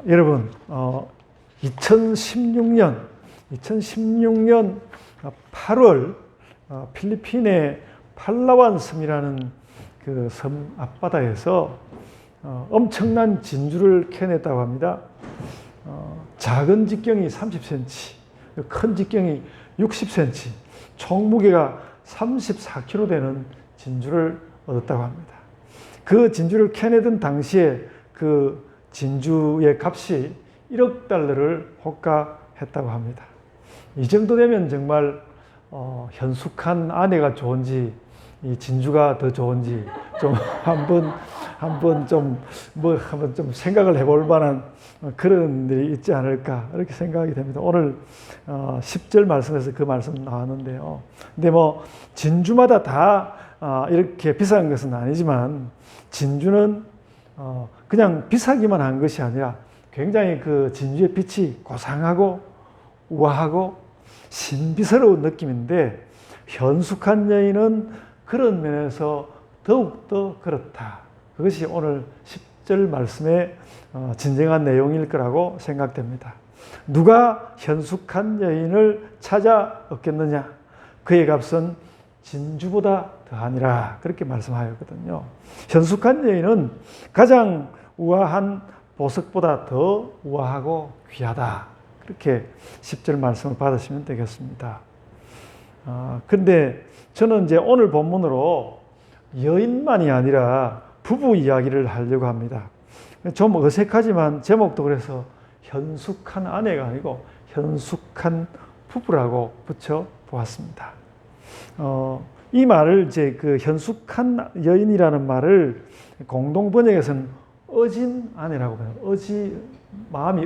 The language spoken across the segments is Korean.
여러분, 2016년 8월 필리핀의 팔라완 섬이라는 그 섬 앞바다에서 엄청난 진주를 캐냈다고 합니다. 작은 직경이 30cm, 큰 직경이 60cm, 총 무게가 34kg 되는 진주를 얻었다고 합니다. 그 진주를 캐내던 당시에 그 진주의 값이 1억 달러를 호가했다고 합니다. 이 정도 되면 정말 현숙한 아내가 좋은지 이 진주가 더 좋은지 좀 한번 좀 생각을 해볼 만한 그런 일이 있지 않을까 이렇게 생각이 됩니다. 오늘 10절 말씀에서 그 말씀 나왔는데요. 근데 뭐 진주마다 다 이렇게 비싼 것은 아니지만 진주는 그냥 비싸기만 한 것이 아니라 굉장히 그 진주의 빛이 고상하고 우아하고 신비스러운 느낌인데 현숙한 여인은 그런 면에서 더욱더 그렇다. 그것이 오늘 10절 말씀의 진정한 내용일 거라고 생각됩니다. 누가 현숙한 여인을 찾아 얻겠느냐? 그의 값은 진주보다 더하니라. 그렇게 말씀하였거든요. 현숙한 여인은 가장 우아한 보석보다 더 우아하고 귀하다. 그렇게 10절 말씀을 받으시면 되겠습니다. 근데 저는 이제 오늘 본문으로 여인만이 아니라 부부 이야기를 하려고 합니다. 좀 어색하지만 제목도 그래서 현숙한 아내가 아니고 현숙한 부부라고 붙여 보았습니다. 이 말을 이제 그 현숙한 여인이라는 말을 공동 번역에서는 어진 아내라고 번역, 마음이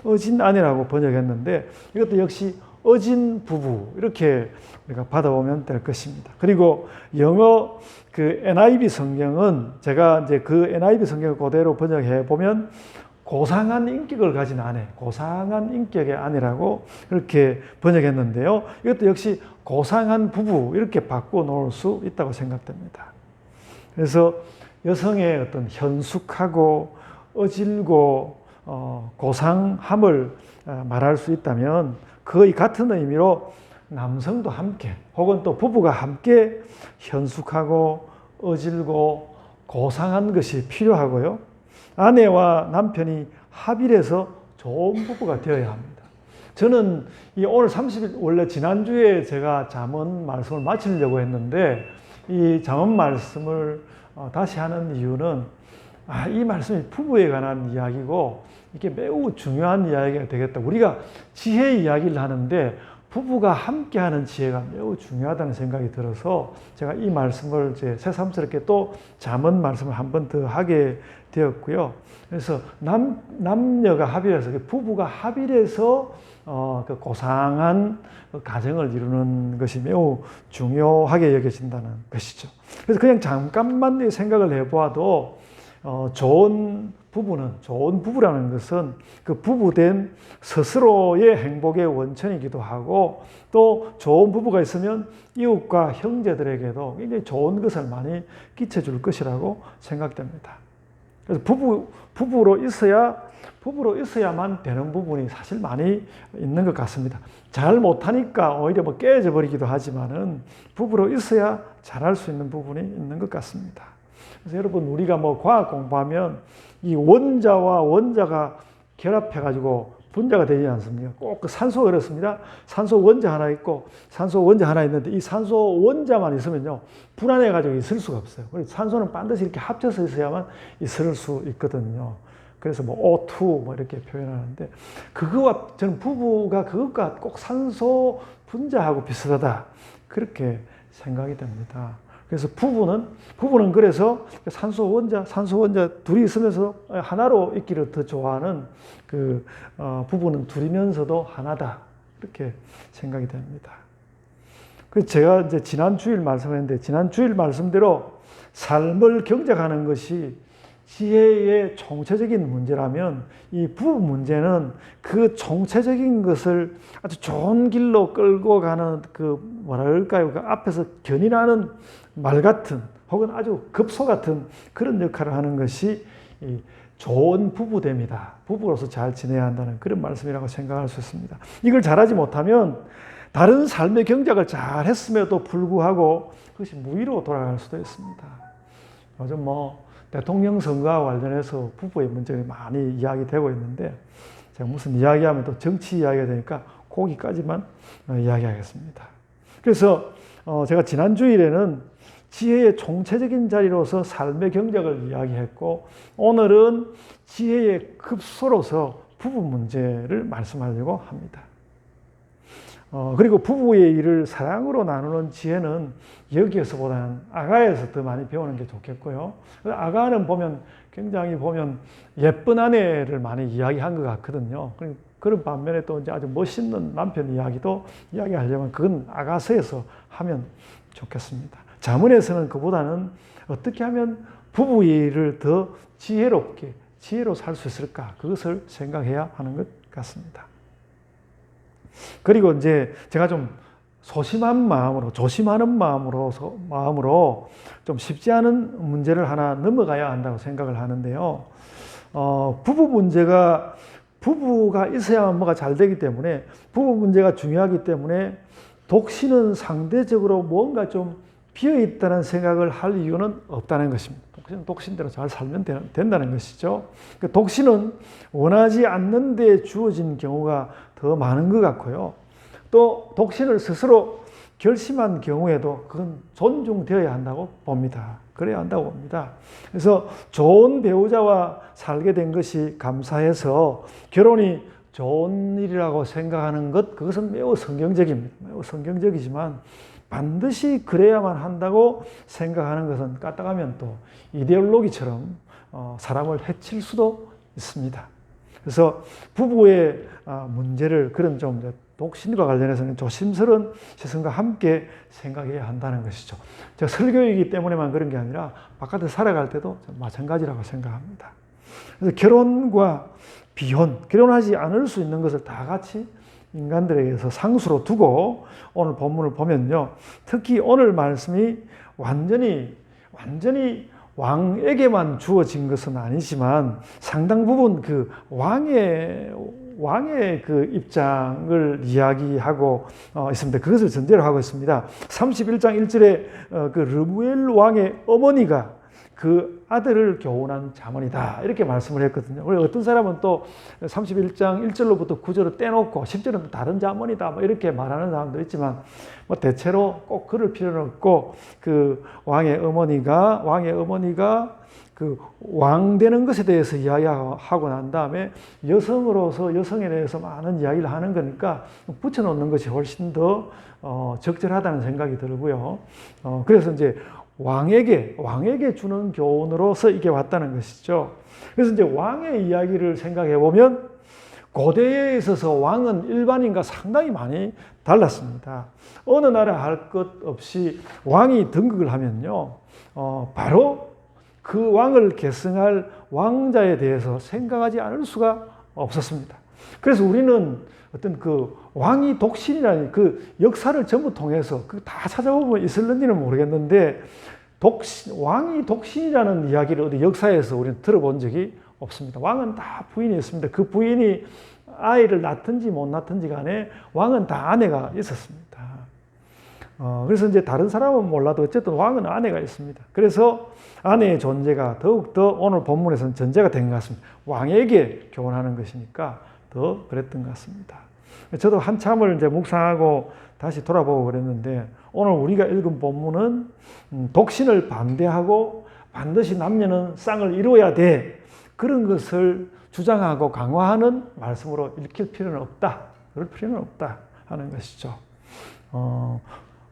어진 아내라고 번역했는데 이것도 역시 어진 부부 이렇게 우리가 받아보면 될 것입니다. 그리고 영어 그 NIV 성경은 제가 이제 그 NIV 성경을 그대로 번역해 보면 고상한 인격을 가진 아내, 고상한 인격의 아내라고 이렇게 번역했는데요. 이것도 역시 고상한 부부 이렇게 바꿔 놓을 수 있다고 생각됩니다. 그래서 여성의 어떤 현숙하고 어질고 고상함을 말할 수 있다면 거의 같은 의미로 남성도 함께 혹은 또 부부가 함께 현숙하고 어질고 고상한 것이 필요하고요. 아내와 남편이 합일해서 좋은 부부가 되어야 합니다. 저는 이 오늘 30일 원래 지난주에 제가 잠언 말씀을 마치려고 했는데 이 잠언 말씀을 다시 하는 이유는 이 말씀이 부부에 관한 이야기고 이게 매우 중요한 이야기가 되겠다. 우리가 지혜 이야기를 하는데 부부가 함께하는 지혜가 매우 중요하다는 생각이 들어서 제가 이 말씀을 이제 새삼스럽게 또 잠언 말씀을 한 번 더 하게 되었고요. 그래서 남녀가 합일해서 부부가 합일해서 그 고상한 가정을 이루는 것이 매우 중요하게 여겨진다는 것이죠. 그래서 그냥 잠깐만 생각을 해보아도 좋은 부부라는 것은 그 부부된 스스로의 행복의 원천이기도 하고 또 좋은 부부가 있으면 이웃과 형제들에게도 굉장히 좋은 것을 많이 끼쳐줄 것이라고 생각됩니다. 그래서 부부로 있어야만 되는 부분이 사실 많이 있는 것 같습니다. 잘 못하니까 오히려 깨져 버리기도 하지만은 부부로 있어야 잘할 수 있는 부분이 있는 것 같습니다. 그래서 여러분 우리가 과학 공부하면 이 원자와 원자가 결합해가지고 분자가 되지 않습니까? 꼭 그 산소가 그렇습니다. 산소 원자 하나 있고 산소 원자 하나 있는데 이 산소 원자만 있으면요 불안해가지고 있을 수가 없어요. 산소는 반드시 이렇게 합쳐서 있어야만 있을 수 있거든요. 그래서 O2 이렇게 표현하는데 저는 부부가 그것과 꼭 산소 분자하고 비슷하다 그렇게 생각이 됩니다. 그래서 부부는 그래서 산소 원자 둘이 있으면서 하나로 있기를 더 좋아하는 부부는 둘이면서도 하나다. 이렇게 생각이 됩니다. 그래서 제가 이제 지난 주일 말씀했는데 지난 주일 말씀대로 삶을 경작하는 것이 지혜의 총체적인 문제라면 이 부부 문제는 그 총체적인 것을 아주 좋은 길로 끌고 가는 그 앞에서 견인하는 말 같은 혹은 아주 급소 같은 그런 역할을 하는 것이 이 좋은 부부됨이다. 부부로서 잘 지내야 한다는 그런 말씀이라고 생각할 수 있습니다. 이걸 잘하지 못하면 다른 삶의 경작을 잘 했음에도 불구하고 그것이 무의로 돌아갈 수도 있습니다. 요즘 대통령 선거와 관련해서 부부의 문제가 많이 이야기되고 있는데 제가 무슨 이야기하면 또 정치 이야기가 되니까 거기까지만 이야기하겠습니다. 그래서 제가 지난 주일에는 지혜의 총체적인 자리로서 삶의 경작을 이야기했고 오늘은 지혜의 급소로서 부부 문제를 말씀하려고 합니다. 그리고 부부의 일을 사랑으로 나누는 지혜는 여기에서보다는 아가에서 더 많이 배우는 게 좋겠고요. 아가는 굉장히 예쁜 아내를 많이 이야기한 것 같거든요. 그런 반면에 또 이제 아주 멋있는 남편 이야기도 이야기하려면 그건 아가서에서 하면 좋겠습니다. 잠언에서는 그보다는 어떻게 하면 부부의 일을 더 지혜로 살 수 있을까? 그것을 생각해야 하는 것 같습니다. 그리고 이제 제가 좀 조심하는 마음으로 좀 쉽지 않은 문제를 하나 넘어가야 한다고 생각을 하는데요. 부부가 있어야만 뭐가 잘 되기 때문에 부부 문제가 중요하기 때문에 독신은 상대적으로 뭔가 좀 비어있다는 생각을 할 이유는 없다는 것입니다. 독신대로 잘 살면 된다는 것이죠. 독신은 원하지 않는 데 주어진 경우가 더 많은 것 같고요. 또 독신을 스스로 결심한 경우에도 그건 존중되어야 한다고 봅니다. 그래야 한다고 봅니다. 그래서 좋은 배우자와 살게 된 것이 감사해서 결혼이 좋은 일이라고 생각하는 그것은 매우 성경적입니다. 매우 성경적이지만 반드시 그래야만 한다고 생각하는 것은 까딱하면 또 이데올로기처럼 사람을 해칠 수도 있습니다. 그래서 부부의 문제를 그런 좀 독신과 관련해서는 조심스러운 시선과 함께 생각해야 한다는 것이죠. 제가 설교이기 때문에만 그런 게 아니라 바깥에 살아갈 때도 마찬가지라고 생각합니다. 그래서 결혼과 비혼, 결혼하지 않을 수 있는 것을 다 같이 인간들에게서 상수로 두고 오늘 본문을 보면요. 특히 오늘 말씀이 완전히 왕에게만 주어진 것은 아니지만 상당 부분 그 왕의 그 입장을 이야기하고 있습니다. 그것을 전제로 하고 있습니다. 31장 1절에 그 르무엘 왕의 어머니가 그 아들을 교훈한 자문이다. 이렇게 말씀을 했거든요. 어떤 사람은 또 31장 1절로부터 9절을 떼놓고 10절은 다른 자문이다. 이렇게 말하는 사람도 있지만 대체로 꼭 그럴 필요는 없고 그 왕의 어머니가 그 왕 되는 것에 대해서 이야기하고 난 다음에 여성에 대해서 많은 이야기를 하는 거니까 붙여놓는 것이 훨씬 더 적절하다는 생각이 들고요. 그래서 이제 왕에게 주는 교훈으로서 이게 왔다는 것이죠. 그래서 이제 왕의 이야기를 생각해 보면 고대에 있어서 왕은 일반인과 상당히 많이 달랐습니다. 어느 나라 할 것 없이 왕이 등극을 하면요, 바로 그 왕을 계승할 왕자에 대해서 생각하지 않을 수가 없었습니다. 그래서 우리는 어떤 그 왕이 독신이라는 그 역사를 전부 통해서 다 찾아보면 있을는지는 모르겠는데 왕이 독신이라는 이야기를 어디 역사에서 우리는 들어본 적이 없습니다. 왕은 다 부인이 있습니다. 그 부인이 아이를 낳든지 못 낳든지 간에 왕은 다 아내가 있었습니다. 그래서 이제 다른 사람은 몰라도 어쨌든 왕은 아내가 있습니다. 그래서 아내의 존재가 더욱더 오늘 본문에서는 전제가 된 것 같습니다. 왕에게 교훈하는 것이니까 더 그랬던 것 같습니다. 저도 한참을 이제 묵상하고 다시 돌아보고 그랬는데 오늘 우리가 읽은 본문은 독신을 반대하고 반드시 남녀는 쌍을 이루어야 돼. 그런 것을 주장하고 강화하는 말씀으로 읽힐 필요는 없다. 그럴 필요는 없다 하는 것이죠.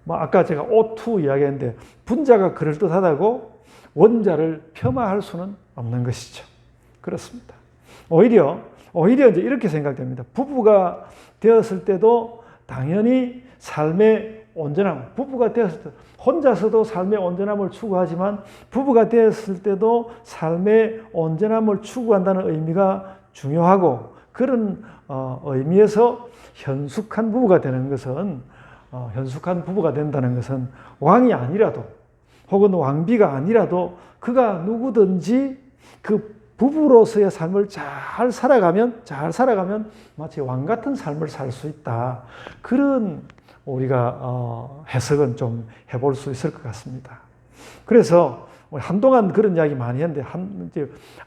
아까 제가 오투 이야기했는데 분자가 그럴듯하다고 원자를 폄하할 수는 없는 것이죠. 그렇습니다. 오히려 이제 이렇게 생각됩니다. 부부가 되었을 때도 당연히 삶의 온전함, 부부가 되었을 때 혼자서도 삶의 온전함을 추구하지만 부부가 되었을 때도 삶의 온전함을 추구한다는 의미가 중요하고 그런 의미에서 현숙한 부부가 된다는 것은 왕이 아니라도 혹은 왕비가 아니라도 그가 누구든지 그 부부로서의 삶을 잘 살아가면 마치 왕 같은 삶을 살 수 있다. 그런 우리가 해석은 좀 해볼 수 있을 것 같습니다. 그래서 한동안 그런 이야기 많이 했는데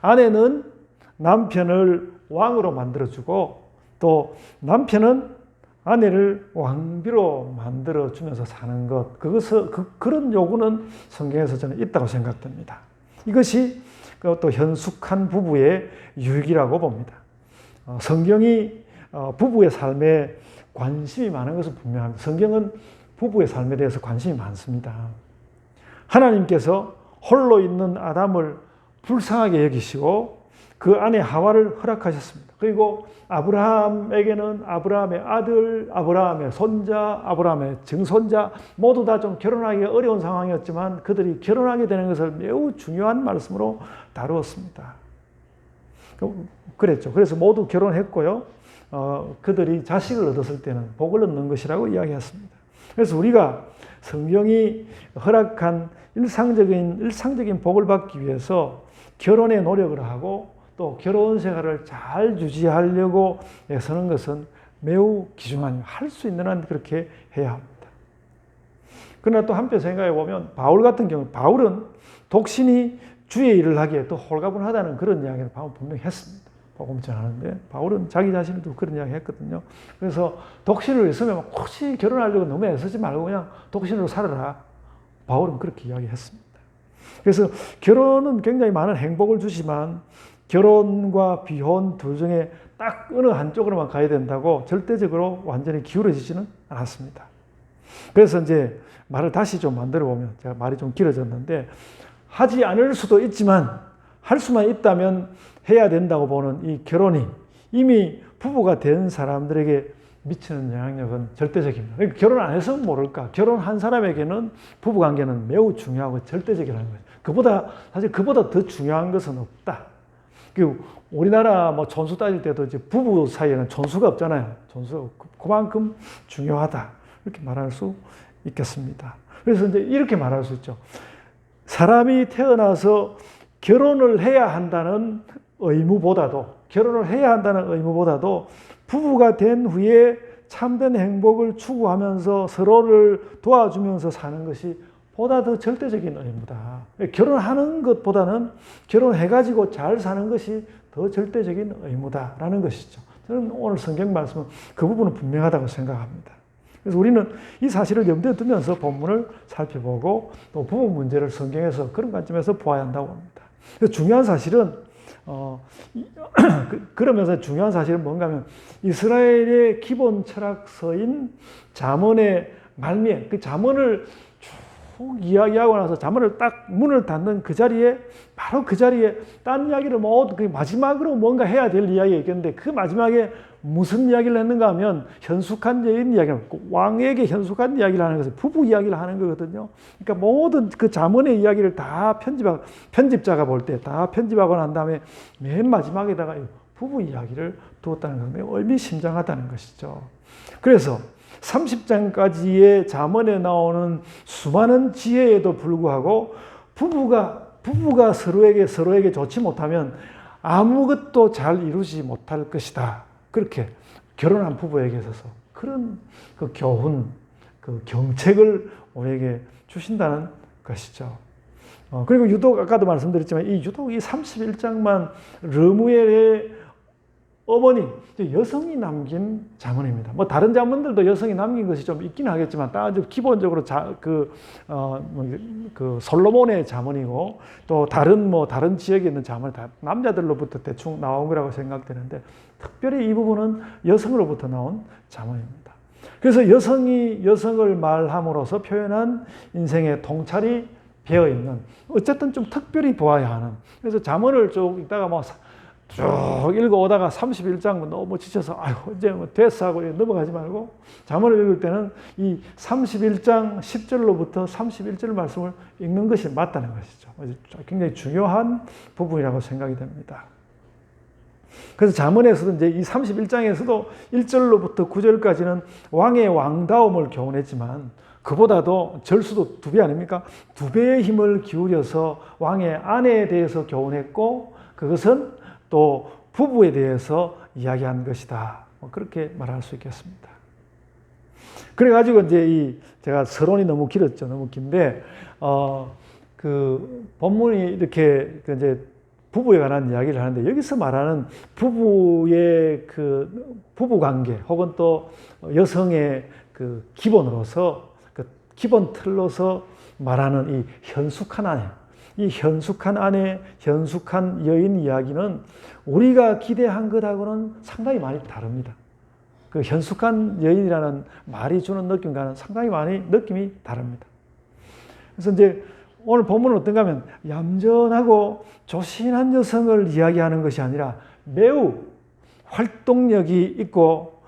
아내는 남편을 왕으로 만들어주고 또 남편은 아내를 왕비로 만들어주면서 사는 것, 그런 요구는 성경에서 저는 있다고 생각됩니다. 이것이 또 현숙한 부부의 유익이라고 봅니다. 성경이 부부의 삶에 관심이 많은 것은 분명합니다. 성경은 부부의 삶에 대해서 관심이 많습니다. 하나님께서 홀로 있는 아담을 불쌍하게 여기시고 그 아내 하와를 허락하셨습니다. 그리고 아브라함에게는 아브라함의 아들, 아브라함의 손자, 아브라함의 증손자 모두 다 좀 결혼하기 어려운 상황이었지만 그들이 결혼하게 되는 것을 매우 중요한 말씀으로 다루었습니다. 그랬죠. 그래서 모두 결혼했고요. 그들이 자식을 얻었을 때는 복을 얻는 것이라고 이야기했습니다. 그래서 우리가 성경이 허락한 일상적인 복을 받기 위해서 결혼에 노력을 하고 또 결혼 생활을 잘 유지하려고 애쓰는 것은 매우 귀중한, 할 수 있는 한 그렇게 해야 합니다. 그러나 또 한편 생각해 보면 바울 같은 경우, 바울은 독신이 주의 일을 하기에 또 홀가분하다는 그런 이야기를 바울 분명히 했습니다. 복음 전하는데 바울은 자기 자신도 그런 이야기 했거든요. 그래서 독신으로 있으면 혹시 결혼하려고 너무 애쓰지 말고 그냥 독신으로 살아라. 바울은 그렇게 이야기했습니다. 그래서 결혼은 굉장히 많은 행복을 주지만 결혼과 비혼 둘 중에 딱 어느 한쪽으로만 가야 된다고 절대적으로 완전히 기울어지지는 않았습니다. 그래서 이제 말을 다시 좀 만들어 보면, 제가 말이 좀 길어졌는데, 하지 않을 수도 있지만 할 수만 있다면 해야 된다고 보는 이 결혼이 이미 부부가 된 사람들에게 미치는 영향력은 절대적입니다. 그러니까 결혼 안 해서 모를까? 결혼한 사람에게는 부부관계는 매우 중요하고 절대적이라는 거죠. 사실 그보다 더 중요한 것은 없다. 우리나라 촌수 따질 때도 이제 부부 사이에는 촌수가 없잖아요. 촌수가 그만큼 중요하다. 이렇게 말할 수 있겠습니다. 그래서 이제 이렇게 말할 수 있죠. 사람이 태어나서 결혼을 해야 한다는 의무보다도 부부가 된 후에 참된 행복을 추구하면서 서로를 도와주면서 사는 것이 보다 더 절대적인 의무다. 결혼하는 것보다는 결혼해가지고 잘 사는 것이 더 절대적인 의무다라는 것이죠. 저는 오늘 성경 말씀은 그 부분은 분명하다고 생각합니다. 그래서 우리는 이 사실을 염두에 두면서 본문을 살펴보고 또 부부 문제를 성경에서 그런 관점에서 보아야 한다고 합니다. 중요한 사실은 그러면서 중요한 사실은 뭔가 하면 이스라엘의 기본 철학서인 잠언의 말미에 그 잠언을 쭉 이야기하고 나서 잠언을 딱 문을 닫는 그 자리에 바로 그 자리에 딴 이야기를 모두 그 마지막으로 뭔가 해야 될 이야기가 있겠는데 그 마지막에 무슨 이야기를 했는가 하면 현숙한 여인 이야기를 왕에게 현숙한 이야기를 하는 것은 부부 이야기를 하는 거거든요. 그러니까 모든 그 잠언의 이야기를 다 편집자가 볼 때 다 편집하고 난 다음에 맨 마지막에다가 부부 이야기를 두었다는 것은 매우 의미심장하다는 것이죠. 그래서 30장까지의 잠언에 나오는 수많은 지혜에도 불구하고 부부가 서로에게 좋지 못하면 아무것도 잘 이루지 못할 것이다. 그렇게 결혼한 부부에게 있어서 그런 그 교훈, 그 경책을 우리에게 주신다는 것이죠. 그리고 유독 아까도 말씀드렸지만 유독 이 31장만 르무엘의 어머니, 여성이 남긴 잠언입니다. 다른 잠언들도 여성이 남긴 것이 좀 있긴 하겠지만, 기본적으로 솔로몬의 잠언이고, 또 다른 지역에 있는 잠언이 다 남자들로부터 대충 나온 거라고 생각되는데, 특별히 이 부분은 여성으로부터 나온 잠언입니다. 그래서 여성이 여성을 말함으로써 표현한 인생의 통찰이 배어 있는, 어쨌든 좀 특별히 보아야 하는. 그래서 잠언을 쭉 읽다가 쭉 읽어오다가 31장 너무 지쳐서 이제 됐어 하고 넘어가지 말고 잠언을 읽을 때는 이 31장 10절로부터 31절 말씀을 읽는 것이 맞다는 것이죠. 굉장히 중요한 부분이라고 생각이 됩니다. 그래서 잠언에서도 이제 이 31장에서도 1절로부터 9절까지는 왕의 왕다움을 교훈했지만 그보다도 절수도 2배 아닙니까? 2배의 힘을 기울여서 왕의 아내에 대해서 교훈했고 그것은 또 부부에 대해서 이야기한 것이다. 그렇게 말할 수 있겠습니다. 그래가지고 이제 제가 서론이 너무 길었죠. 너무 긴데, 그 본문이 이렇게 이제 부부에 관한 이야기를 하는데, 여기서 말하는 부부의 그 부부 관계 혹은 또 여성의 그 기본으로서, 그 기본 틀로서 말하는 이 현숙한 아내, 이 현숙한 아내, 현숙한 여인 이야기는 우리가 기대한 것하고는 상당히 많이 다릅니다. 그 현숙한 여인이라는 말이 주는 느낌과는 상당히 많이 느낌이 다릅니다. 그래서 이제 오늘 본문은 어떤가 하면 얌전하고 조신한 여성을 이야기하는 것이 아니라 매우 활동력이 있고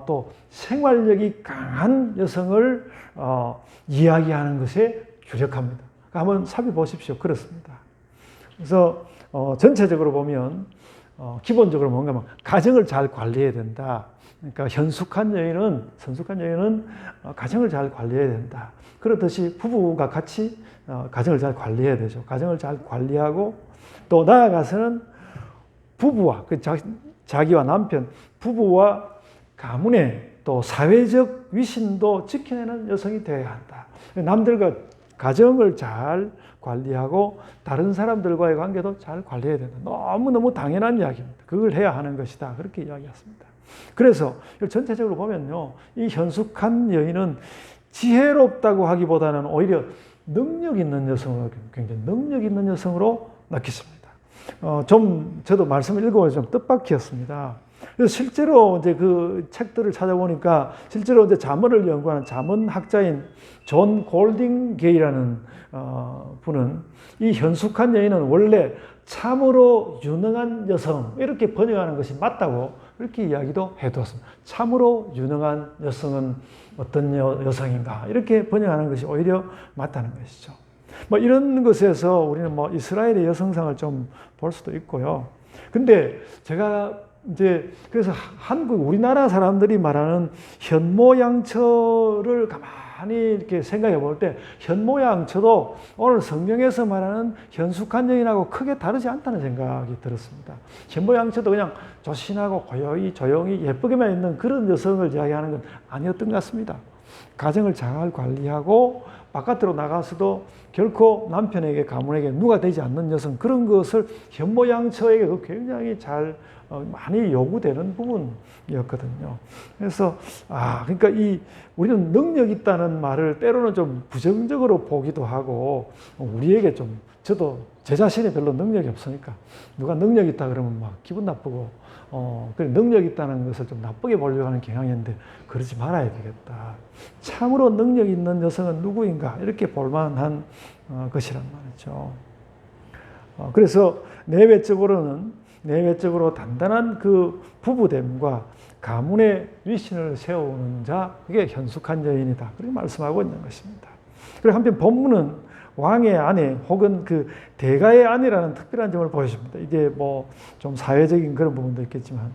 또 생활력이 강한 여성을 이야기하는 것에 주력합니다. 한번 살펴보십시오. 그렇습니다. 그래서 전체적으로 보면 기본적으로 뭔가 가정을 잘 관리해야 된다. 그러니까 선숙한 여인은 가정을 잘 관리해야 된다. 그렇듯이 부부가 같이 가정을 잘 관리해야 되죠. 가정을 잘 관리하고 또 나아가서는 부부와 자기와 남편, 부부와 가문의 또 사회적 위신도 지켜내는 여성이 되어야 한다. 남들과 가정을 잘 관리하고 다른 사람들과의 관계도 잘 관리해야 된다. 너무너무 당연한 이야기입니다. 그걸 해야 하는 것이다. 그렇게 이야기했습니다. 그래서 전체적으로 보면요, 이 현숙한 여인은 지혜롭다고 하기보다는 오히려 능력 있는 여성으로, 굉장히 능력 있는 여성으로 느꼈습니다. 저도 말씀을 읽어보면 좀 뜻밖이었습니다. 그래서 실제로 이제 그 책들을 찾아보니까 실제로 이제 잠언을 연구하는 잠언학자인 존 골딩게이라는 분은 이 현숙한 여인은 원래 참으로 유능한 여성, 이렇게 번역하는 것이 맞다고 그렇게 이야기도 해두었습니다. 참으로 유능한 여성은 어떤 여성인가, 이렇게 번역하는 것이 오히려 맞다는 것이죠. 이런 것에서 우리는 이스라엘의 여성상을 좀 볼 수도 있고요. 근데 제가 이제 그래서 우리나라 사람들이 말하는 현모양처를 가만히 이렇게 생각해 볼 때 현모양처도 오늘 성경에서 말하는 현숙한 여인하고 크게 다르지 않다는 생각이 들었습니다. 현모양처도 그냥 조신하고 고요히 조용히 예쁘게만 있는 그런 여성을 이야기하는 건 아니었던 것 같습니다. 가정을 잘 관리하고 바깥으로 나가서도 결코 남편에게 가문에게 누가 되지 않는 여성, 그런 것을 현모양처에게 굉장히 잘 많이 요구되는 부분이었거든요. 그래서 그러니까 우리는 능력 있다는 말을 때로는 좀 부정적으로 보기도 하고, 우리에게 저도 제 자신이 별로 능력이 없으니까 누가 능력 있다 그러면 막 기분 나쁘고, 능력 있다는 것을 좀 나쁘게 보려고 하는 경향인데 그러지 말아야 되겠다. 참으로 능력 있는 여성은 누구인가, 이렇게 볼만한 것이란 말이죠. 그래서 내외적으로 단단한 그 부부됨과 가문의 위신을 세우는 자, 그게 현숙한 여인이다, 그렇게 말씀하고 있는 것입니다. 그리고 한편 본문은 왕의 아내 혹은 그 대가의 아내라는 특별한 점을 보여줍니다. 이게 좀 사회적인 그런 부분도 있겠지만,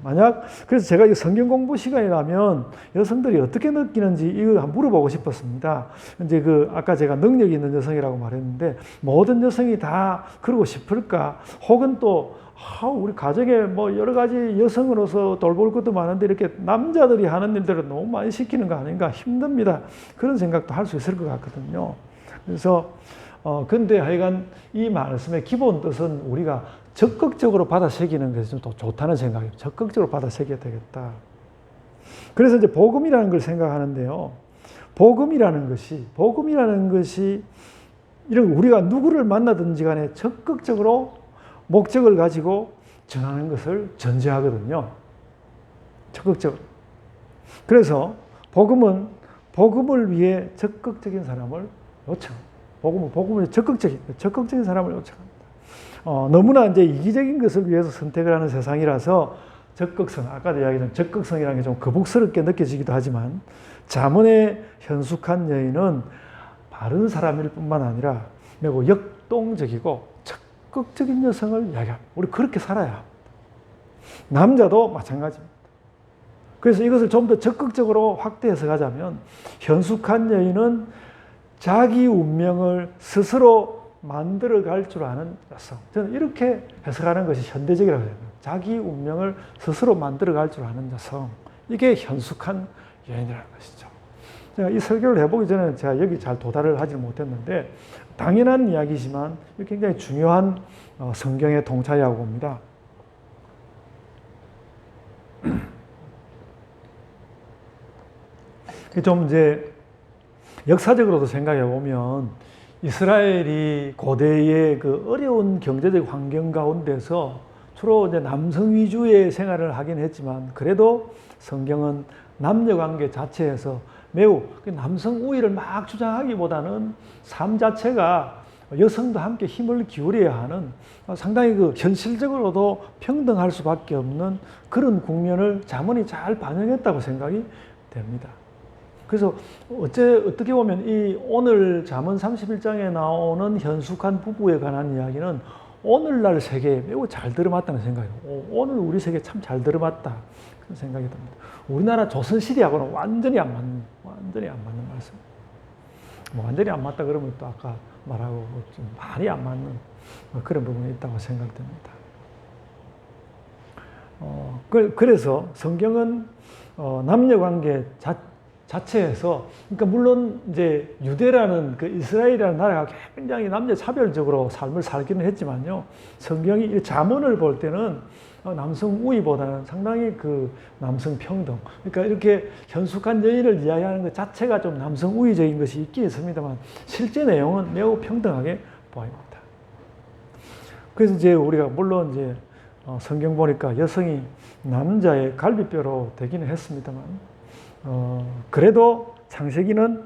그래서 제가 이 성경 공부 시간이라면 여성들이 어떻게 느끼는지 이거 한번 물어보고 싶었습니다. 이제 아까 제가 능력 있는 여성이라고 말했는데, 모든 여성이 다 그러고 싶을까? 혹은 또 우리 가정에 여러 가지 여성으로서 돌볼 것도 많은데 이렇게 남자들이 하는 일들을 너무 많이 시키는 거 아닌가, 힘듭니다. 그런 생각도 할 수 있을 것 같거든요. 그래서 근데 하여간 이 말씀의 기본 뜻은 우리가 적극적으로 받아 새기는 것이 좀 더 좋다는 생각이에요. 적극적으로 받아 새겨야 되겠다. 그래서 이제 복음이라는 걸 생각하는데요. 복음이라는 것이 이런 우리가 누구를 만나든지 간에 적극적으로 목적을 가지고 전하는 것을 전제하거든요. 적극적으로. 그래서 복음을 위해 적극적인 사람을 요청합니다. 복음을 적극적인 사람을 요청합니다. 너무나 이제 이기적인 것을 위해서 선택을 하는 세상이라서 아까도 이야기했던 적극성이라는 게 좀 거북스럽게 느껴지기도 하지만, 잠언의 현숙한 여인은 바른 사람일 뿐만 아니라 매우 역동적이고 적극적인 여성을 이야기합니다. 우리 그렇게 살아야 합니다. 남자도 마찬가지입니다. 그래서 이것을 좀 더 적극적으로 확대해서 가자면, 현숙한 여인은 자기 운명을 스스로 만들어갈 줄 아는 여성. 저는 이렇게 해석하는 것이 현대적이라고 생각합니다. 자기 운명을 스스로 만들어갈 줄 아는 여성. 이게 현숙한 여인이라는 것이죠. 제가 이 설교를 해보기 전에 제가 여기 잘 도달을 하지 못했는데 당연한 이야기지만 굉장히 중요한 성경의 동차이라고 봅니다. 좀 이제 역사적으로도 생각해 보면 이스라엘이 고대의 그 어려운 경제적 환경 가운데서 주로 이제 남성 위주의 생활을 하긴 했지만 그래도 성경은 남녀 관계 자체에서 매우 남성 우위를 막 주장하기보다는 삶 자체가 여성도 함께 힘을 기울여야 하는 상당히 그 현실적으로도 평등할 수밖에 없는 그런 국면을 잠언이 잘 반영했다고 생각이 됩니다. 그래서 어떻게 보면 이 오늘 잠언 31장에 나오는 현숙한 부부에 관한 이야기는 오늘날 세계에 매우 잘 들어맞다는 생각이에요. 오늘 우리 세계에 참 잘 들어맞다 그런 생각이 듭니다. 우리나라 조선시대하고는 완전히 안 맞는 말씀. 완전히 안 맞다 그러면 또 아까 말하고 좀 많이 안 맞는 그런 부분이 있다고 생각됩니다. 그래서 성경은 남녀 관계 자체에서, 그러니까 물론 이제 유대라는 그 이스라엘이라는 나라가 굉장히 남녀 차별적으로 삶을 살기는 했지만요. 성경이 이 잠언을 볼 때는 남성 우위보다는 상당히 그 남성 평등. 그러니까 이렇게 현숙한 여인을 이야기하는 것 자체가 좀 남성 우위적인 것이 있긴 있습니다만 실제 내용은 매우 평등하게 보입니다. 그래서 이제 우리가 물론 이제 성경 보니까 여성이 남자의 갈비뼈로 되기는 했습니다만 그래도 창세기는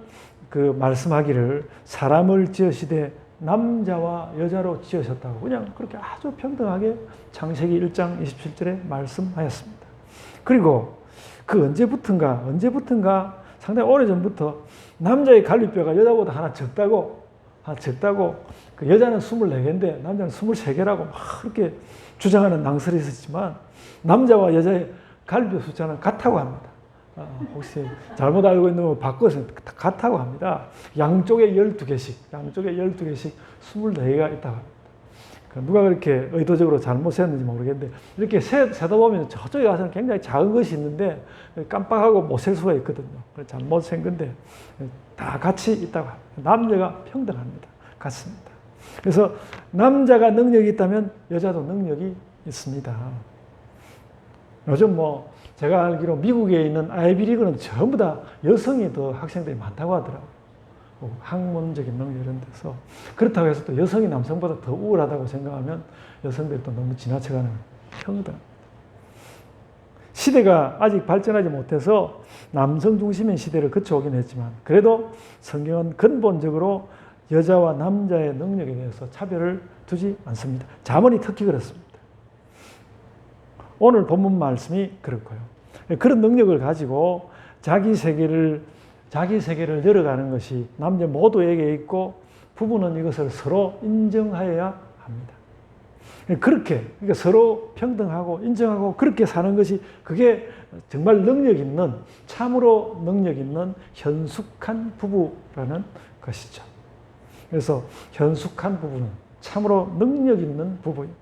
그 말씀하기를 사람을 지으시되 남자와 여자로 지으셨다고 그냥 그렇게 아주 평등하게 창세기 1장 27절에 말씀하였습니다. 그리고 그 언제부턴가 상당히 오래전부터 남자의 갈비뼈가 여자보다 하나 적다고 그 여자는 24개인데 남자는 23개라고 막 그렇게 주장하는 낭설이 있었지만 남자와 여자의 갈비뼈 숫자는 같다고 합니다. 혹시 잘못 알고 있는 거 바꿔서 같다고 합니다. 양쪽에 12개씩 24개가 있다고 합니다. 누가 그렇게 의도적으로 잘못 셌는지 모르겠는데 이렇게 세다 보면 저쪽에 가서는 굉장히 작은 것이 있는데 깜빡하고 못 셀 수가 있거든요. 잘못 센 건데 다 같이 있다고 합니다. 남녀가 평등합니다. 같습니다. 그래서 남자가 능력이 있다면 여자도 능력이 있습니다. 요즘 제가 알기로 미국에 있는 아이비리그는 전부 다 여성이 더 학생들이 많다고 하더라고요. 학문적인 능력 이런 데서. 그렇다고 해서 또 여성이 남성보다 더 우월하다고 생각하면 여성들이 또 너무 지나쳐가는 평등. 시대가 아직 발전하지 못해서 남성 중심의 시대를 거쳐오긴 했지만 그래도 성경은 근본적으로 여자와 남자의 능력에 대해서 차별을 두지 않습니다. 잠언이 특히 그렇습니다. 오늘 본문 말씀이 그렇고요. 그런 능력을 가지고 자기 세계를 열어가는 것이 남녀 모두에게 있고 부부는 이것을 서로 인정하여야 합니다. 그러니까 서로 평등하고 인정하고 그렇게 사는 것이 그게 정말 참으로 능력 있는 현숙한 부부라는 것이죠. 그래서 현숙한 부부는 참으로 능력 있는 부부입니다.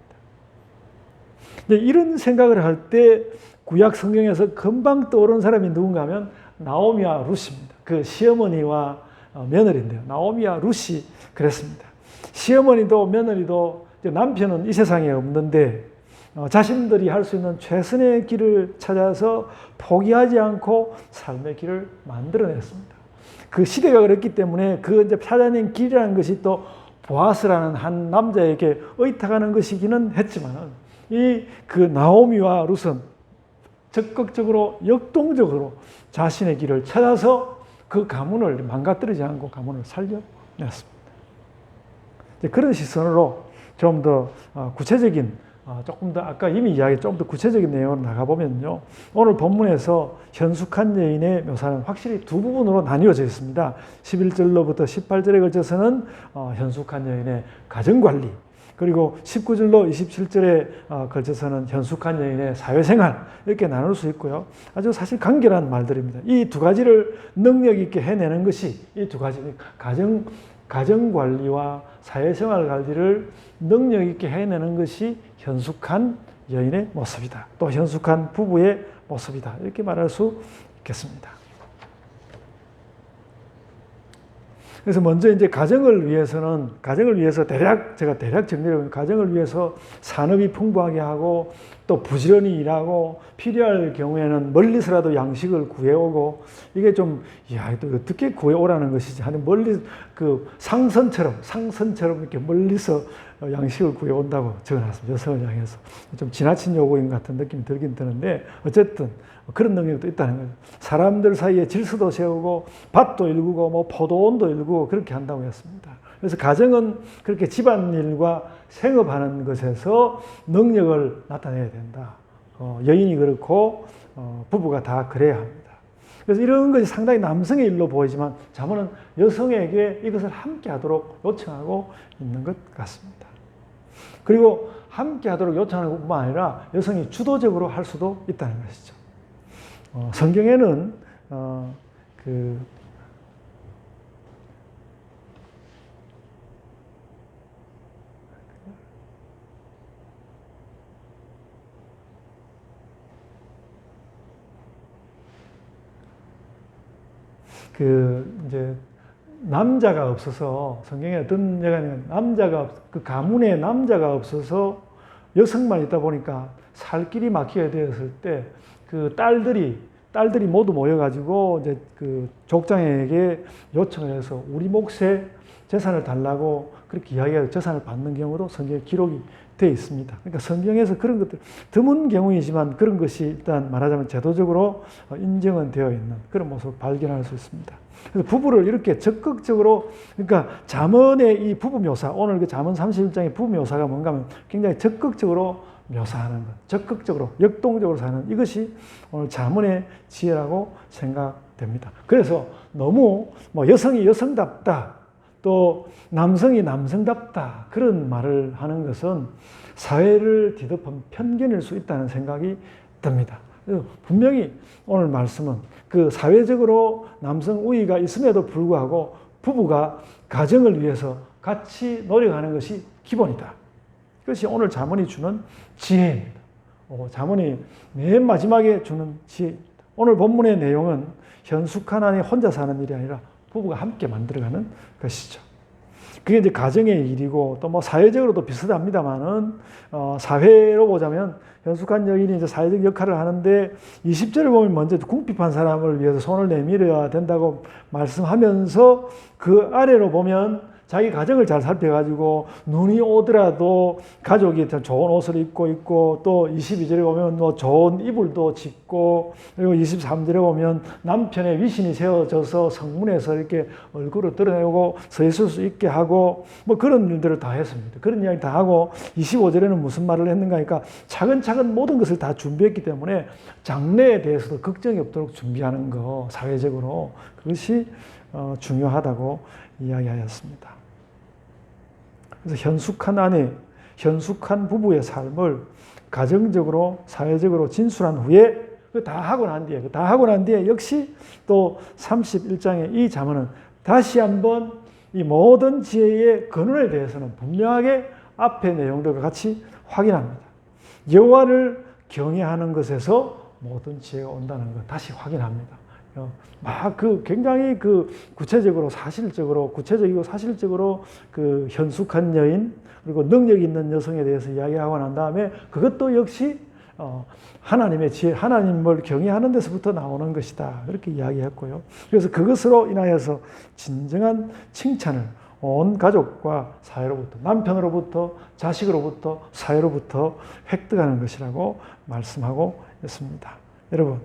이런 생각을 할 때 구약 성경에서 금방 떠오르는 사람이 누군가 하면 나오미와 룻입니다. 그 시어머니와 며느리인데요. 나오미와 룻이 그랬습니다. 시어머니도 며느리도 남편은 이 세상에 없는데 자신들이 할 수 있는 최선의 길을 찾아서 포기하지 않고 삶의 길을 만들어냈습니다. 그 시대가 그랬기 때문에 그 이제 찾아낸 길이라는 것이 또 보아스라는 한 남자에게 의탁하는 것이기는 했지만은 그 나오미와 룻은 적극적으로 역동적으로 자신의 길을 찾아서 그 가문을 망가뜨리지 않고 가문을 살려냈습니다. 그런 시선으로 좀 더 구체적인 조금 더 아까 이미 좀 더 구체적인 내용으로 나가보면요. 오늘 본문에서 현숙한 여인의 묘사는 확실히 두 부분으로 나뉘어져 있습니다. 11절로부터 18절에 걸쳐서는 현숙한 여인의 가정관리, 그리고 19절로 27절에 걸쳐서는 현숙한 여인의 사회생활 이렇게 나눌 수 있고요. 아주 사실 간결한 말들입니다. 이 두 가지를 능력 있게 해내는 것이 이 두 가지 가정 가정관리와 사회생활 관리를 능력 있게 해내는 것이 현숙한 여인의 모습이다. 또 현숙한 부부의 모습이다. 이렇게 말할 수 있겠습니다. 그래서 먼저 이제 가정을 위해서 제가 대략 정리를 하면 가정을 위해서 산업이 풍부하게 하고 또 부지런히 일하고 필요할 경우에는 멀리서라도 양식을 구해오고 이게 좀, 또 어떻게 구해오라는 것이지 하는 상선처럼 이렇게 멀리서 양식을 구해온다고 적어놨습니다. 여성을 향해서. 좀 지나친 요구인 같은 느낌이 들긴 드는데 어쨌든 그런 능력도 있다는 거죠. 사람들 사이에 질서도 세우고 밭도 일구고 뭐 포도원도 일구고 그렇게 한다고 했습니다. 그래서 가정은 그렇게 집안일과 생업하는 것에서 능력을 나타내야 된다. 여인이 그렇고 부부가 다 그래야 합니다. 그래서 이런 것이 상당히 남성의 일로 보이지만 잠언은 여성에게 이것을 함께 하도록 요청하고 있는 것 같습니다. 그리고 함께 하도록 요청하는 것뿐만 아니라 여성이 주도적으로 할 수도 있다는 것이죠. 성경에는 이제 남자가 없어서 성경에 어떤 예가 있냐면 그 가문에 남자가 없어서 여성만 있다 보니까 살 길이 막히게 되었을 때 그 딸들이 모두 모여가지고 이제 그 족장에게 요청을 해서 우리 몫의 재산을 달라고 그렇게 이야기해서 재산을 받는 경우도 성경에 기록이 되어 있습니다. 그러니까 성경에서 그런 것들 드문 경우이지만 그런 것이 일단 말하자면 제도적으로 인정은 되어 있는 그런 모습을 발견할 수 있습니다. 그래서 부부를 이렇게 적극적으로, 그러니까 잠언의 이 부부 묘사, 오늘 그 잠언 31장의 부부 묘사가 뭔가 하면 굉장히 적극적으로 묘사하는 것, 적극적으로 역동적으로 사는 이것이 오늘 잠언의 지혜라고 생각됩니다. 그래서 너무 여성이 여성답다, 또 남성이 남성답다 그런 말을 하는 것은 사회를 뒤덮은 편견일 수 있다는 생각이 듭니다. 분명히 오늘 말씀은 그 사회적으로 남성 우위가 있음에도 불구하고 부부가 가정을 위해서 같이 노력하는 것이 기본이다. 그것이 오늘 잠언이 주는 지혜입니다. 잠언이 맨 마지막에 주는 지혜입니다. 오늘 본문의 내용은 현숙한 아내 혼자 사는 일이 아니라 부부가 함께 만들어가는 것이죠. 그게 이제 가정의 일이고 또 사회적으로도 비슷합니다만은 사회로 보자면 현숙한 여인이 이제 사회적 역할을 하는데 20절을 보면 먼저 궁핍한 사람을 위해서 손을 내밀어야 된다고 말씀하면서 그 아래로 보면 자기 가정을 잘 살펴가지고 눈이 오더라도 가족이 좋은 옷을 입고 있고 또 22절에 보면 좋은 이불도 짓고 그리고 23절에 보면 남편의 위신이 세워져서 성문에서 이렇게 얼굴을 드러내고 서 있을 수 있게 하고 그런 일들을 다 했습니다. 그런 이야기 다 하고 25절에는 무슨 말을 했는가 하니까 차근차근 모든 것을 다 준비했기 때문에 장래에 대해서도 걱정이 없도록 준비하는 거 사회적으로 그것이 중요하다고 이야기하였습니다. 그래서 현숙한 아내, 현숙한 부부의 삶을 가정적으로, 사회적으로 진술한 후에 다 하고 난 뒤에 역시 또 31장의 이 잠언은 다시 한번 이 모든 지혜의 근원에 대해서는 분명하게 앞의 내용들과 같이 확인합니다. 여호와를 경외하는 것에서 모든 지혜가 온다는 것 다시 확인합니다. 굉장히 구체적이고 사실적으로 그 현숙한 여인 그리고 능력 있는 여성에 대해서 이야기하고 난 다음에 그것도 역시 하나님의 지혜, 하나님을 경외하는 데서부터 나오는 것이다. 그렇게 이야기했고요. 그래서 그것으로 인하여서 진정한 칭찬을 온 가족과 사회로부터, 남편으로부터, 자식으로부터, 사회로부터 획득하는 것이라고 말씀하고 있습니다. 여러분,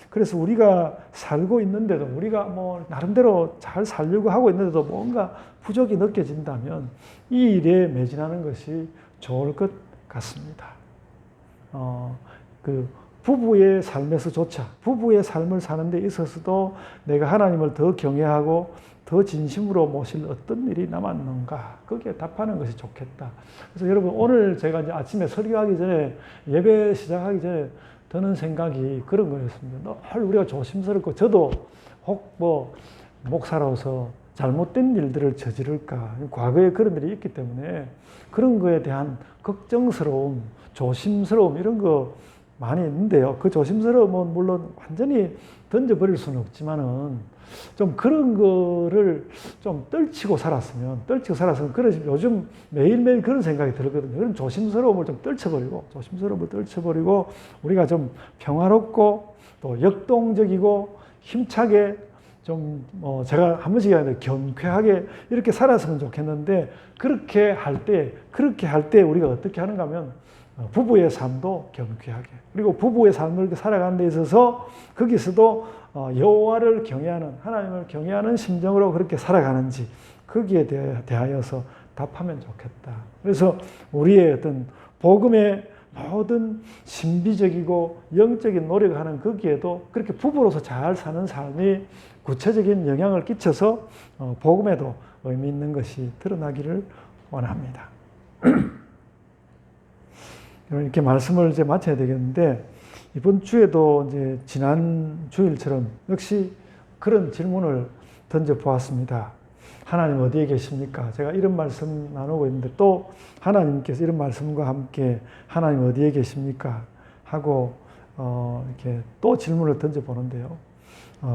그래서 우리가 살고 있는데도 우리가 나름대로 잘 살려고 하고 있는데도 뭔가 부족이 느껴진다면 이 일에 매진하는 것이 좋을 것 같습니다. 부부의 삶에서조차 부부의 삶을 사는 데 있어서도 내가 하나님을 더 경외하고 더 진심으로 모실 어떤 일이 남았는가 거기에 답하는 것이 좋겠다. 그래서 여러분 오늘 제가 이제 아침에 설교하기 전에 예배 시작하기 전에 드는 생각이 그런 거였습니다. 늘 우리가 조심스럽고 저도 혹 목사로서 잘못된 일들을 저지를까. 과거에 그런 일이 있기 때문에 그런 거에 대한 걱정스러움, 조심스러움 이런 거 많이 있는데요. 그 조심스러움은 물론 완전히 던져버릴 수는 없지만은 좀 그런 거를 좀 떨치고 살았으면 그래서 요즘 매일매일 그런 생각이 들거든요. 그런 조심스러움을 좀 떨쳐버리고 우리가 좀 평화롭고 또 역동적이고 힘차게 좀 제가 한 번씩 얘기하는데 경쾌하게 이렇게 살았으면 좋겠는데 그렇게 할 때 우리가 어떻게 하는가 하면 부부의 삶도 경쾌하게 그리고 부부의 삶을 이렇게 살아가는 데 있어서 거기서도 여호와를 경외하는 하나님을 경외하는 심정으로 그렇게 살아가는지 거기에 대하여서 답하면 좋겠다. 그래서 우리의 어떤 복음의 모든 신비적이고 영적인 노력을 하는 거기에도 그렇게 부부로서 잘 사는 삶이 구체적인 영향을 끼쳐서 복음에도 의미 있는 것이 드러나기를 원합니다. 이렇게 말씀을 이제 마쳐야 되겠는데 이번 주에도 이제 지난 주일처럼 역시 그런 질문을 던져 보았습니다. 하나님 어디에 계십니까? 제가 이런 말씀 나누고 있는데 또 하나님께서 이런 말씀과 함께 하나님 어디에 계십니까? 하고 이렇게 또 질문을 던져 보는데요.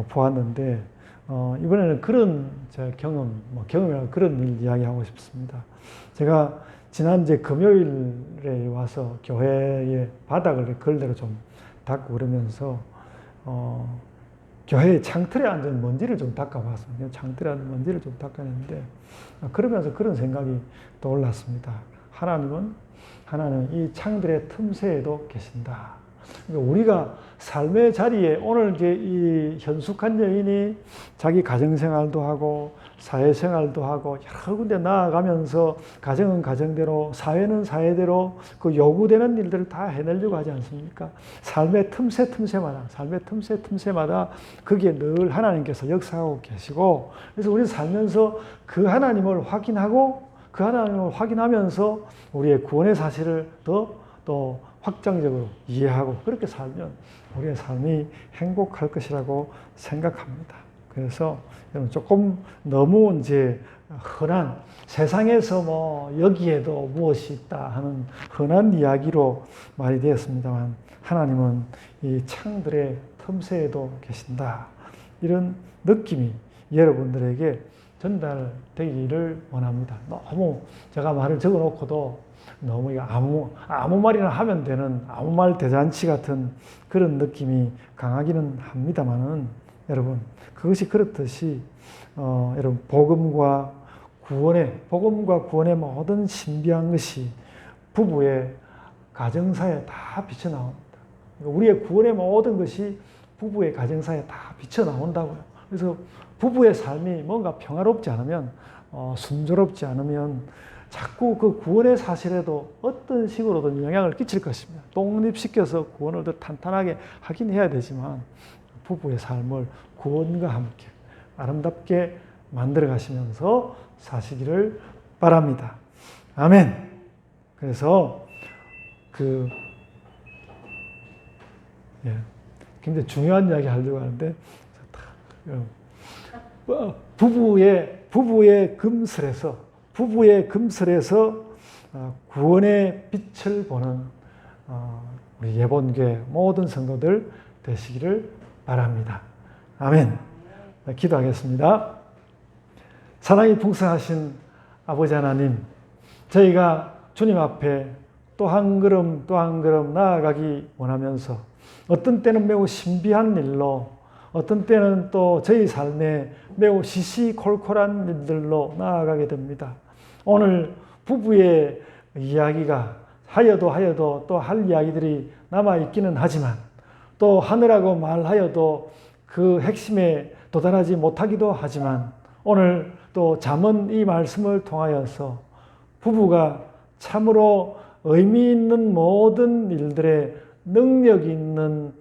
보았는데 이번에는 그런 제 경험이나 그런 일 이야기하고 싶습니다. 제가 지난 이제 금요일에 와서 교회의 바닥을 걸레로 좀 닦고 그러면서 교회의 창틀에 앉은 먼지를 좀 닦아봤습니다. 창틀에 앉은 먼지를 좀 닦아냈는데 그러면서 그런 생각이 떠올랐습니다. 하나님은 이 창들의 틈새에도 계신다. 그러니까 우리가 삶의 자리에 오늘 이제 이 현숙한 여인이 자기 가정생활도 하고 사회생활도 하고 여러 군데 나아가면서 가정은 가정대로 사회는 사회대로 그 요구되는 일들을 다 해내려고 하지 않습니까? 삶의 틈새마다 거기에 늘 하나님께서 역사하고 계시고 그래서 우리는 살면서 그 하나님을 확인하면서 우리의 구원의 사실을 또 확장적으로 이해하고 그렇게 살면 우리의 삶이 행복할 것이라고 생각합니다. 그래서 여러분 조금 너무 이제 흔한 세상에서 여기에도 무엇이 있다 하는 흔한 이야기로 말이 되었습니다만 하나님은 이 창들의 틈새에도 계신다. 이런 느낌이 여러분들에게 전달되기를 원합니다. 너무 제가 말을 적어 놓고도 너무 아무 말이나 하면 되는 아무 말 대잔치 같은 그런 느낌이 강하기는 합니다만은 여러분 그것이 그렇듯이 여러분 복음과 구원의 모든 신비한 것이 부부의 가정사에 다 비쳐 나옵니다. 우리의 구원의 모든 것이 부부의 가정사에 다 비쳐 나온다고요. 그래서 부부의 삶이 뭔가 평화롭지 않으면 순조롭지 않으면 자꾸 그 구원의 사실에도 어떤 식으로든 영향을 끼칠 것입니다. 독립시켜서 구원을 더 탄탄하게 하긴 해야 되지만 부부의 삶을 구원과 함께 아름답게 만들어 가시면서 사시기를 바랍니다. 아멘. 그래서 굉장히 중요한 이야기 하려고 하는데 부부의 금슬에서 구원의 빛을 보는 우리 예본교회 모든 성도들 되시기를 바랍니다. 아멘. 기도하겠습니다. 사랑이 풍성하신 아버지 하나님, 저희가 주님 앞에 또 한 걸음 나아가기 원하면서 어떤 때는 매우 신비한 일로 어떤 때는 또 저희 삶에 매우 시시콜콜한 일들로 나아가게 됩니다. 오늘 부부의 이야기가 하여도 또 할 이야기들이 남아있기는 하지만 또 하느라고 말하여도 그 핵심에 도달하지 못하기도 하지만 오늘 또 잠언 이 말씀을 통하여서 부부가 참으로 의미 있는 모든 일들에 능력 있는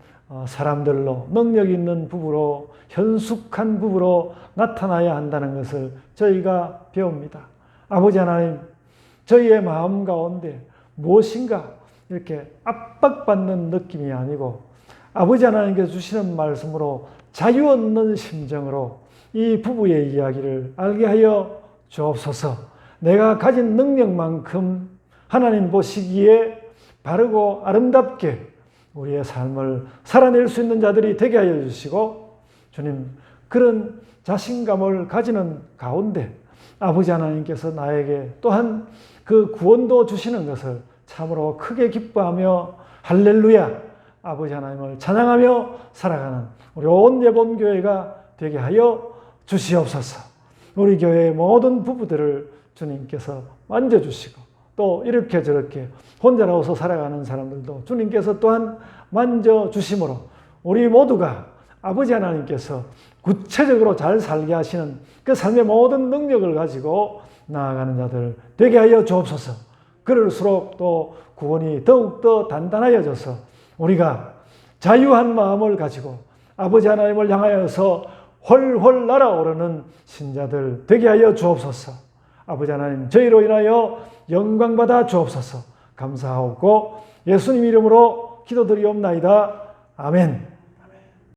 사람들로 능력 있는 부부로 현숙한 부부로 나타나야 한다는 것을 저희가 배웁니다. 아버지 하나님, 저희의 마음 가운데 무엇인가 이렇게 압박받는 느낌이 아니고 아버지 하나님께서 주시는 말씀으로 자유 얻는 심정으로 이 부부의 이야기를 알게 하여 주옵소서. 내가 가진 능력만큼 하나님 보시기에 바르고 아름답게 우리의 삶을 살아낼 수 있는 자들이 되게 하여 주시고, 주님, 그런 자신감을 가지는 가운데 아버지 하나님께서 나에게 또한 그 구원도 주시는 것을 참으로 크게 기뻐하며 할렐루야, 아버지 하나님을 찬양하며 살아가는 우리 온 예본교회가 되게 하여 주시옵소서. 우리 교회의 모든 부부들을 주님께서 만져주시고, 또 이렇게 저렇게 혼자라서 살아가는 사람들도 주님께서 또한 만져주심으로 우리 모두가 아버지 하나님께서 구체적으로 잘 살게 하시는 그 삶의 모든 능력을 가지고 나아가는 자들 되게 하여 주옵소서. 그럴수록 또 구원이 더욱더 단단하여져서 우리가 자유한 마음을 가지고 아버지 하나님을 향하여서 훨훨 날아오르는 신자들 되게 하여 주옵소서. 아버지 하나님, 저희로 인하여 영광받아 주옵소서. 감사하옵고 예수님 이름으로 기도드리옵나이다. 아멘.